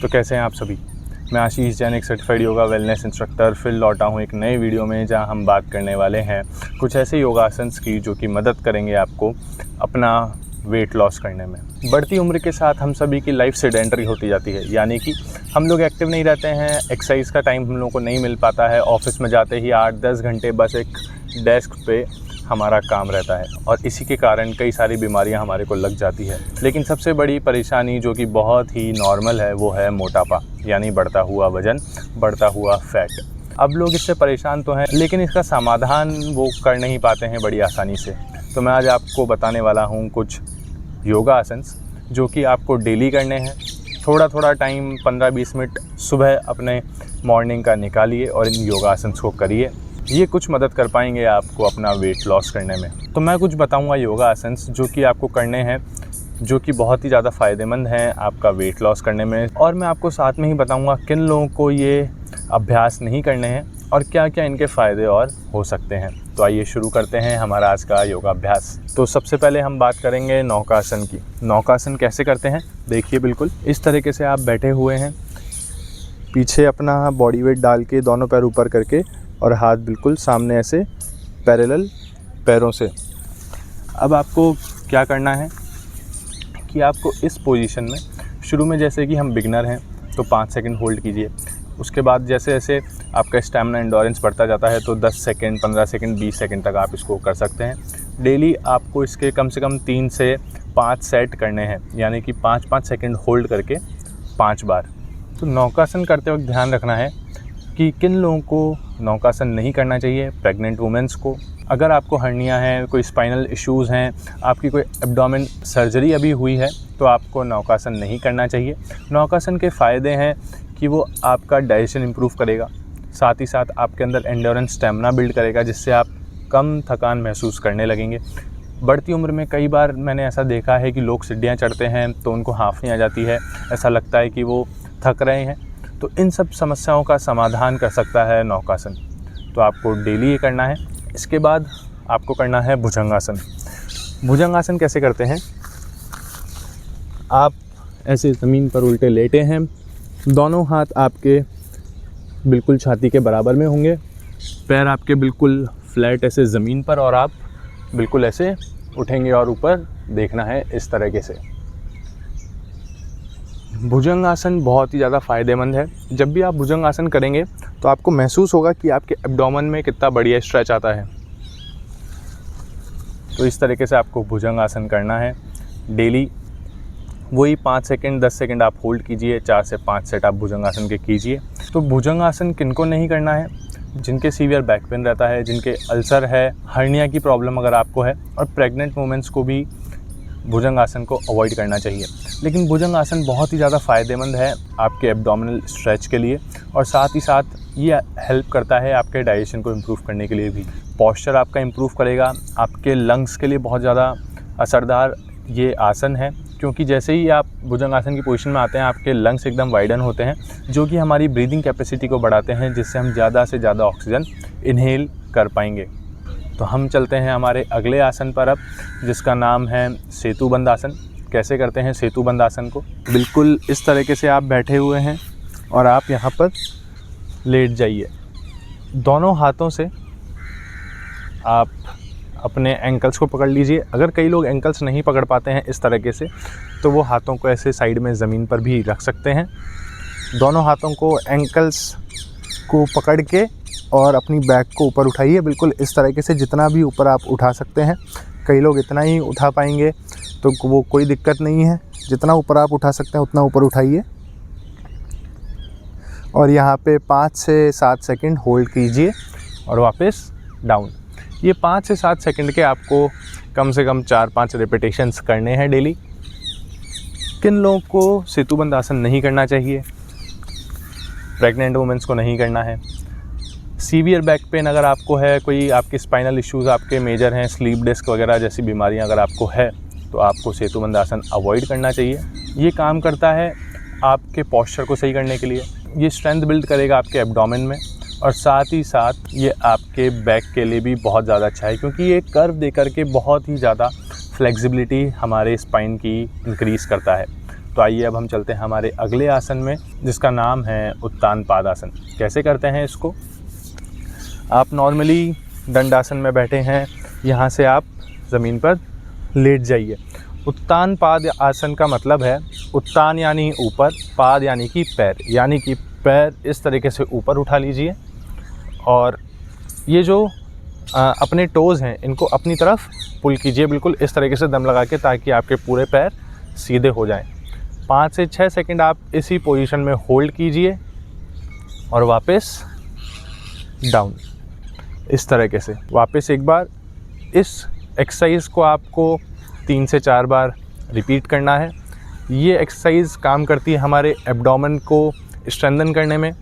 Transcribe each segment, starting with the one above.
तो कैसे हैं आप सभी। मैं आशीष जैन, एक सर्टिफाइड योगा वेलनेस इंस्ट्रक्टर, फिर लौटा हूँ एक नए वीडियो में, जहां हम बात करने वाले हैं कुछ ऐसे योगासन्स की जो कि मदद करेंगे आपको अपना वेट लॉस करने में। बढ़ती उम्र के साथ हम सभी की लाइफ सेडेंटरी होती जाती है, यानी कि हम लोग एक्टिव नहीं रहते हैं, एक्सरसाइज का टाइम हम लोगों को नहीं मिल पाता है। ऑफिस में जाते ही 8-10 घंटे बस एक डेस्क पे हमारा काम रहता है और इसी के कारण कई सारी बीमारियां हमारे को लग जाती है। लेकिन सबसे बड़ी परेशानी जो कि बहुत ही नॉर्मल है वो है मोटापा, यानी बढ़ता हुआ वज़न, बढ़ता हुआ फैट। अब लोग इससे परेशान तो हैं, लेकिन इसका समाधान वो कर नहीं पाते हैं बड़ी आसानी से। तो मैं आज आपको बताने वाला हूँ कुछ योगा आसन्स जो कि आपको डेली करने हैं। थोड़ा थोड़ा टाइम 15-20 मिनट सुबह अपने मॉर्निंग का निकालिए और इन योगा आसन्स को करिए। ये कुछ मदद कर पाएंगे आपको अपना वेट लॉस करने में। तो मैं कुछ बताऊंगा योगा आसन्स जो कि आपको करने हैं, जो कि बहुत ही ज़्यादा फ़ायदेमंद हैं आपका वेट लॉस करने में। और मैं आपको साथ में ही बताऊंगा किन लोगों को ये अभ्यास नहीं करने हैं और क्या क्या इनके फ़ायदे और हो सकते हैं। तो आइए शुरू करते हैं हमारा आज का योगा अभ्यास। तो सबसे पहले हम बात करेंगे नौकासन की। नौकासन कैसे करते हैं देखिए, बिल्कुल इस तरीके से आप बैठे हुए हैं, पीछे अपना बॉडी वेट डाल के दोनों पैर ऊपर करके और हाथ बिल्कुल सामने ऐसे पैरेलल पैरों से। अब आपको क्या करना है कि आपको इस पोजीशन में शुरू में, जैसे कि हम बिगनर हैं तो 5 सेकंड होल्ड कीजिए। उसके बाद जैसे जैसे आपका स्टैमिना एंडोरेंस बढ़ता जाता है तो 10 सेकंड, 15 सेकंड, 20 सेकंड तक आप इसको कर सकते हैं। डेली आपको इसके कम से कम 3 से 5 सेट करने हैं, यानी कि 5-5 सेकंड होल्ड करके 5 बार। तो नौकासन करते वक्त ध्यान रखना है कि किन लोगों को नौकासन नहीं करना चाहिए। प्रेग्नेंट वुमेंस को, अगर आपको हर्निया है, कोई स्पाइनल इश्यूज़ हैं, आपकी कोई एब्डोमेन सर्जरी अभी हुई है, तो आपको नौकासन नहीं करना चाहिए। नौकासन के फ़ायदे हैं कि वो आपका डाइजेशन इम्प्रूव करेगा, साथ ही साथ आपके अंदर एंडोरेंस स्टेमिना बिल्ड करेगा, जिससे आप कम थकान महसूस करने लगेंगे। बढ़ती उम्र में कई बार मैंने ऐसा देखा है कि लोग सीढ़ियाँ चढ़ते हैं तो उनको हाँफनी आ जाती है, ऐसा लगता है कि वो थक रहे हैं। तो इन सब समस्याओं का समाधान कर सकता है नौकासन। तो आपको डेली ये करना है। इसके बाद आपको करना है भुजंगासन। भुजंगासन कैसे करते हैं, आप ऐसे ज़मीन पर उल्टे लेटे हैं, दोनों हाथ आपके बिल्कुल छाती के बराबर में होंगे, पैर आपके बिल्कुल फ्लैट ऐसे ज़मीन पर, और आप बिल्कुल ऐसे उठेंगे और ऊपर देखना है इस तरीके से। भुजंगासन बहुत ही ज़्यादा फ़ायदेमंद है। जब भी आप भुजंगासन करेंगे तो आपको महसूस होगा कि आपके एब्डोमेन में कितना बढ़िया स्ट्रेच आता है। तो इस तरीके से आपको भुजंगासन करना है डेली। वही 5 सेकंड, 10 सेकंड आप होल्ड कीजिए, 4 से 5 सेट आप भुजंगासन के कीजिए। तो भुजंगासन किनको नहीं करना है, जिनके सीवियर बैक पेन रहता है, जिनके अल्सर है, हर्निया की प्रॉब्लम अगर आपको है, और प्रेग्नेंट वुमेंस को भी भुजंगासन को अवॉइड करना चाहिए। लेकिन भुजंगासन बहुत ही ज़्यादा फ़ायदेमंद है आपके एब्डोमिनल स्ट्रेच के लिए, और साथ ही साथ ये हेल्प करता है आपके डाइजेशन को इम्प्रूव करने के लिए भी। पॉस्चर आपका इम्प्रूव करेगा, आपके लंग्स के लिए बहुत ज़्यादा असरदार ये आसन है, क्योंकि जैसे ही आप भुजंगासन की पोजीशन में आते हैं आपके लंग्स एकदम वाइडन होते हैं, जो कि हमारी ब्रीदिंग कैपेसिटी को बढ़ाते हैं, जिससे हम ज़्यादा से ज़्यादा ऑक्सीजन इनहेल कर पाएंगे। तो हम चलते हैं हमारे अगले आसन पर अब, जिसका नाम है सेतुबंद आसन। कैसे करते हैं सेतुबंद आसन को, बिल्कुल इस तरीके से आप बैठे हुए हैं और आप यहाँ पर लेट जाइए। दोनों हाथों से आप अपने एंकल्स को पकड़ लीजिए। अगर कई लोग एंकल्स नहीं पकड़ पाते हैं इस तरीके से, तो वो हाथों को ऐसे साइड में ज़मीन पर भी रख सकते हैं। दोनों हाथों को एंकल्स को पकड़ के और अपनी बैक को ऊपर उठाइए, बिल्कुल इस तरीके से, जितना भी ऊपर आप उठा सकते हैं। कई लोग इतना ही उठा पाएंगे तो वो कोई दिक्कत नहीं है, जितना ऊपर आप उठा सकते हैं उतना ऊपर उठाइए और यहाँ पे 5 से 7 सेकंड होल्ड कीजिए और वापस डाउन। ये 5 से 7 सेकंड के आपको कम से कम 4-5 रेपिटेशंस करने हैं डेली। किन लोगों को सेतुबंद आसन नहीं करना चाहिए, प्रेग्नेंट वुमेंस को नहीं करना है। सीवियर बैक पेन अगर आपको है, कोई आपके स्पाइनल इश्यूज़ आपके मेजर हैं, स्लीप डिस्क वगैरह जैसी बीमारियां अगर आपको है, तो आपको सेतुबंद आसन अवॉइड करना चाहिए। ये काम करता है आपके पॉस्चर को सही करने के लिए, ये स्ट्रेंथ बिल्ड करेगा आपके एब्डोमेन में, और साथ ही साथ ये आपके बैक के लिए भी बहुत ज़्यादा अच्छा है, क्योंकि ये कर्व दे करके बहुत ही ज़्यादा फ्लेक्सिबिलिटी हमारे स्पाइन की इंक्रीज़ करता है। तो आइए अब हम चलते हैं हमारे अगले आसन में, जिसका नाम है उत्तान पादासन। कैसे करते हैं इसको? आप नॉर्मली दंडासन में बैठे हैं, यहाँ से आप ज़मीन पर लेट जाइए। उत्तान पाद आसन का मतलब है उत्तान यानी ऊपर, पाद यानी कि पैर, यानी कि पैर इस तरीके से ऊपर उठा लीजिए और ये जो अपने टोज़ हैं इनको अपनी तरफ पुल कीजिए, बिल्कुल इस तरीके से दम लगा के, ताकि आपके पूरे पैर सीधे हो जाएं। 5 से 6 सेकंड आप इसी पोजीशन में होल्ड कीजिए और वापस डाउन, इस तरीके से वापस एक बार। इस एक्सरसाइज को आपको 3 से 4 बार रिपीट करना है। ये एक्सरसाइज काम करती है हमारे एब्डोमेन को स्ट्रेंथन करने में।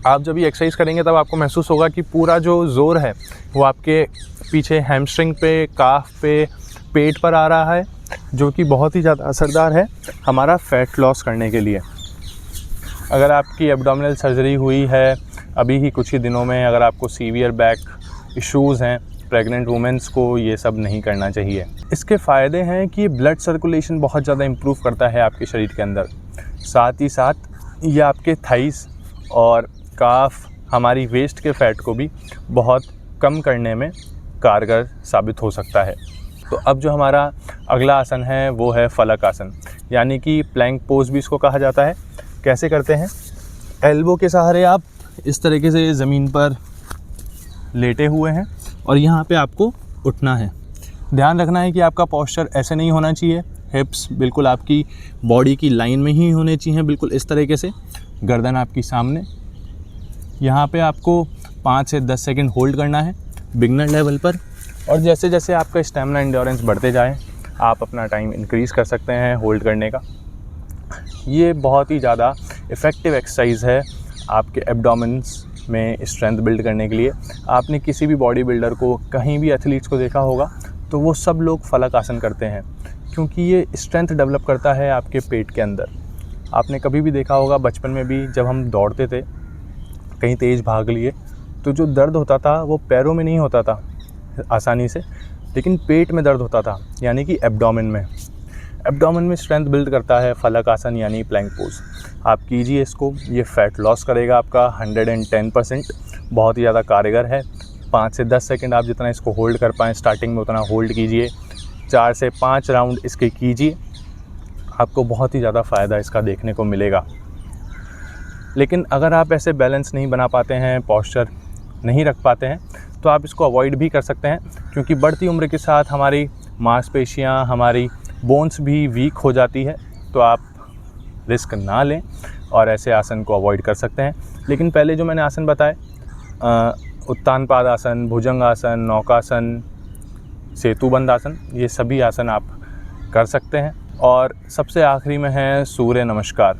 आप जब ये एक्सरसाइज करेंगे तब आपको महसूस होगा कि पूरा जो ज़ोर है वो आपके पीछे हैमस्ट्रिंग पे, काफ पे, पेट पर आ रहा है, जो कि बहुत ही ज़्यादा असरदार है हमारा फ़ैट लॉस करने के लिए। अगर आपकी एब्डोमिनल सर्जरी हुई है अभी ही कुछ ही दिनों में, अगर आपको सीवियर बैक इश्यूज़ हैं, प्रेग्नेंट वुमेंस को ये सब नहीं करना चाहिए। इसके फ़ायदे हैं कि ब्लड सर्कुलेशन बहुत ज़्यादा इम्प्रूव करता है आपके शरीर के अंदर। साथ ही साथ ये आपके थाइस और काफ, हमारी वेस्ट के फ़ैट को भी बहुत कम करने में कारगर साबित हो सकता है। तो अब जो हमारा अगला आसन है वो है फलक आसन, यानी कि प्लैंक पोज भी इसको कहा जाता है। कैसे करते हैं? एल्बो के सहारे आप इस तरीके से ज़मीन पर लेटे हुए हैं और यहाँ पे आपको उठना है। ध्यान रखना है कि आपका पोस्चर ऐसे नहीं होना चाहिए, हिप्स बिल्कुल आपकी बॉडी की लाइन में ही होने चाहिए, बिल्कुल इस तरीके से, गर्दन आपकी सामने। यहाँ पे आपको 5 से 10 सेकंड होल्ड करना है बिगनर लेवल पर, और जैसे जैसे आपका स्टैमिना एंड्योरेंस बढ़ते जाए आप अपना टाइम इंक्रीज़ कर सकते हैं होल्ड करने का। ये बहुत ही ज़्यादा इफ़ेक्टिव एक्सरसाइज है आपके एब्डोमेन्स में स्ट्रेंथ बिल्ड करने के लिए। आपने किसी भी बॉडी बिल्डर को, कहीं भी एथलीट्स को देखा होगा तो वो सब लोग फलक आसन करते हैं, क्योंकि ये स्ट्रेंथ डेवलप करता है आपके पेट के अंदर। आपने कभी भी देखा होगा बचपन में भी, जब हम दौड़ते थे, कहीं तेज़ भाग लिए, तो जो दर्द होता था वो पैरों में नहीं होता था आसानी से, लेकिन पेट में दर्द होता था, यानी कि एब्डोमेन में। एब्डोमेन में स्ट्रेंथ बिल्ड करता है फलक आसन यानी प्लैंक पोज। आप कीजिए इसको, ये फ़ैट लॉस करेगा आपका 110%, बहुत ही ज़्यादा कारगर है। 5 से 10 सेकंड आप जितना इसको होल्ड कर पाएँ स्टार्टिंग में उतना होल्ड कीजिए। 4 से 5 राउंड इसके कीजिए, आपको बहुत ही ज़्यादा फ़ायदा इसका देखने को मिलेगा। लेकिन अगर आप ऐसे बैलेंस नहीं बना पाते हैं, पोस्चर नहीं रख पाते हैं, तो आप इसको अवॉइड भी कर सकते हैं, क्योंकि बढ़ती उम्र के साथ हमारी मांसपेशियाँ, हमारी बोन्स भी वीक हो जाती है। तो आप रिस्क ना लें और ऐसे आसन को अवॉइड कर सकते हैं। लेकिन पहले जो मैंने आसन बताए, उत्तान पाद आसन, भुजंग आसन, नौकासन, सेतुबंद आसन, ये सभी आसन आप कर सकते हैं। और सबसे आखिरी में है सूर्य नमस्कार।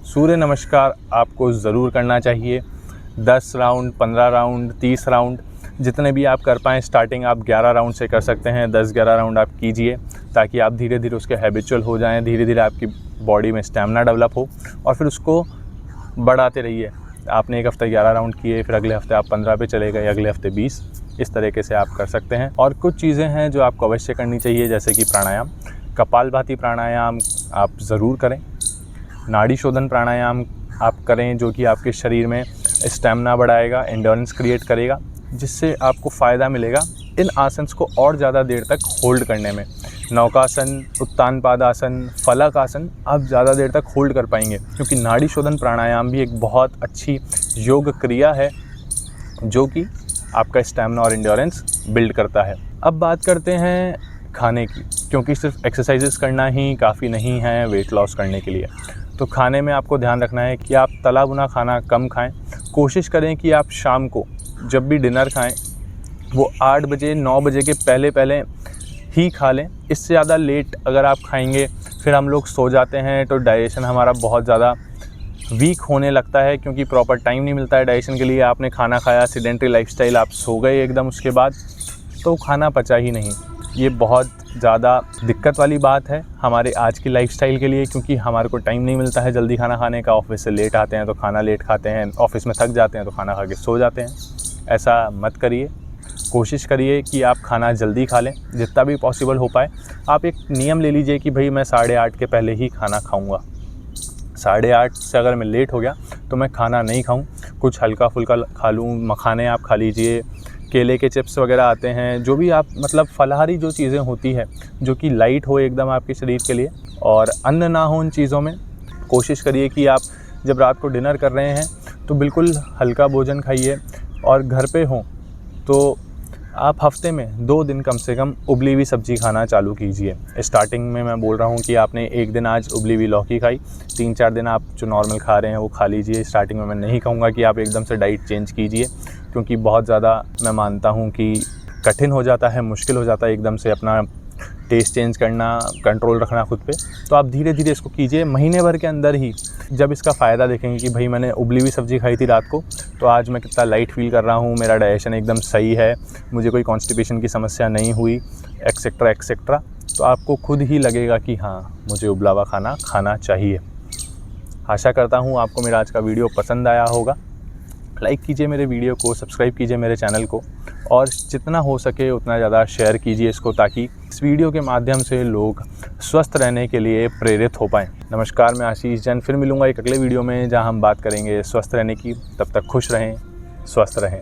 सूर्य नमस्कार आपको ज़रूर करना चाहिए। 10 राउंड, 15 राउंड, 30 राउंड, जितने भी आप कर पाएँ। स्टार्टिंग आप 11 राउंड से कर सकते हैं, 10-11 राउंड आप कीजिए, ताकि आप धीरे धीरे उसके हैबिचुअल हो जाएं, धीरे धीरे आपकी बॉडी में स्टैमिना डेवलप हो, और फिर उसको बढ़ाते रहिए। आपने एक हफ़्ते 11 राउंड किए, फिर अगले हफ़्ते आप 15 पे चले गए, अगले हफ़्ते 20, इस तरीके से आप कर सकते हैं। और कुछ चीज़ें हैं जो आपको अवश्य करनी चाहिए, जैसे कि प्राणायाम, कपालभाति प्राणायाम आप ज़रूर करें। नाड़ी शोधन प्राणायाम आप करें, जो कि आपके शरीर में स्टैमिना बढ़ाएगा, एंड्योरेंस क्रिएट करेगा, जिससे आपको फ़ायदा मिलेगा इन आसन्स को और ज़्यादा देर तक होल्ड करने में। नौकासन, उत्तान पादासन, फलक आसन आप ज़्यादा देर तक होल्ड कर पाएंगे, क्योंकि नाड़ी शोधन प्राणायाम भी एक बहुत अच्छी योग क्रिया है जो कि आपका स्टैमिना और एंड्योरेंस बिल्ड करता है। अब बात करते हैं खाने की, क्योंकि सिर्फ एक्सरसाइजेस करना ही काफ़ी नहीं है वेट लॉस करने के लिए। तो खाने में आपको ध्यान रखना है कि आप तला भुना खाना कम खाएं। कोशिश करें कि आप शाम को जब भी डिनर खाएं वो 8 बजे 9 बजे के पहले ही खा लें। इससे ज़्यादा लेट अगर आप खाएंगे फिर हम लोग सो जाते हैं, तो डाइजेशन हमारा बहुत ज़्यादा वीक होने लगता है, क्योंकि प्रॉपर टाइम नहीं मिलता है डाइजेशन के लिए। आपने खाना खाया, सेडेंटरी लाइफस्टाइल, आप सो गए एकदम उसके बाद, तो खाना पचा ही नहीं। ये बहुत ज़्यादा दिक्कत वाली बात है हमारे आज की लाइफस्टाइल के लिए, क्योंकि हमारे को टाइम नहीं मिलता है जल्दी खाना खाने का। ऑफिस से लेट आते हैं तो खाना लेट खाते हैं, ऑफिस में थक जाते हैं तो खाना खा के सो जाते हैं। ऐसा मत करिए। कोशिश करिए कि आप खाना जल्दी खा लें, जितना भी पॉसिबल हो पाए। आप एक नियम ले लीजिए कि भाई मैं 8:30 के पहले ही खाना खाऊंगा। 8:30 से अगर मैं लेट हो गया तो मैं खाना नहीं खाऊं, कुछ हल्का फुल्का खा लूँ। मखाने आप खा लीजिए, केले के चिप्स वगैरह आते हैं, जो भी आप मतलब फलाहारी जो चीज़ें होती है जो कि लाइट हो एकदम आपके शरीर के लिए, और अन्न ना हो उन चीज़ों में। कोशिश करिए कि आप जब रात को डिनर कर रहे हैं तो बिल्कुल हल्का भोजन खाइए, और घर पे हों तो आप हफ्ते में 2 दिन कम से कम उबली हुई सब्ज़ी खाना चालू कीजिए। स्टार्टिंग में मैं बोल रहा हूँ कि आपने एक दिन आज उबली हुई लौकी खाई, 3-4 दिन आप जो नॉर्मल खा रहे हैं वो खा लीजिए। स्टार्टिंग में मैं नहीं कहूँगा कि आप एकदम से डाइट चेंज कीजिए, क्योंकि बहुत ज़्यादा मैं मानता हूँ कि कठिन हो जाता है, मुश्किल हो जाता है एकदम से अपना टेस्ट चेंज करना, कंट्रोल रखना खुद पे। तो आप धीरे धीरे इसको कीजिए। महीने भर के अंदर ही जब इसका फ़ायदा देखेंगे कि भाई मैंने उबली हुई सब्ज़ी खाई थी रात को, तो आज मैं कितना लाइट फ़ील कर रहा हूँ, मेरा डाइजेशन एकदम सही है, मुझे कोई कॉन्स्टिपेशन की समस्या नहीं हुई, एक्सेट्रा एक्सेट्रा, तो आपको खुद ही लगेगा कि हाँ, मुझे उबला हुआ खाना खाना चाहिए। आशा करता हूँ आपको मेरा आज का वीडियो पसंद आया होगा। लाइक कीजिए मेरे वीडियो को, सब्सक्राइब कीजिए मेरे चैनल को, और जितना हो सके उतना ज़्यादा शेयर कीजिए इसको, ताकि इस वीडियो के माध्यम से लोग स्वस्थ रहने के लिए प्रेरित हो पाएँ। नमस्कार, मैं आशीष जैन फिर मिलूँगा एक अगले वीडियो में, जहाँ हम बात करेंगे स्वस्थ रहने की। तब तक खुश रहें, स्वस्थ रहें।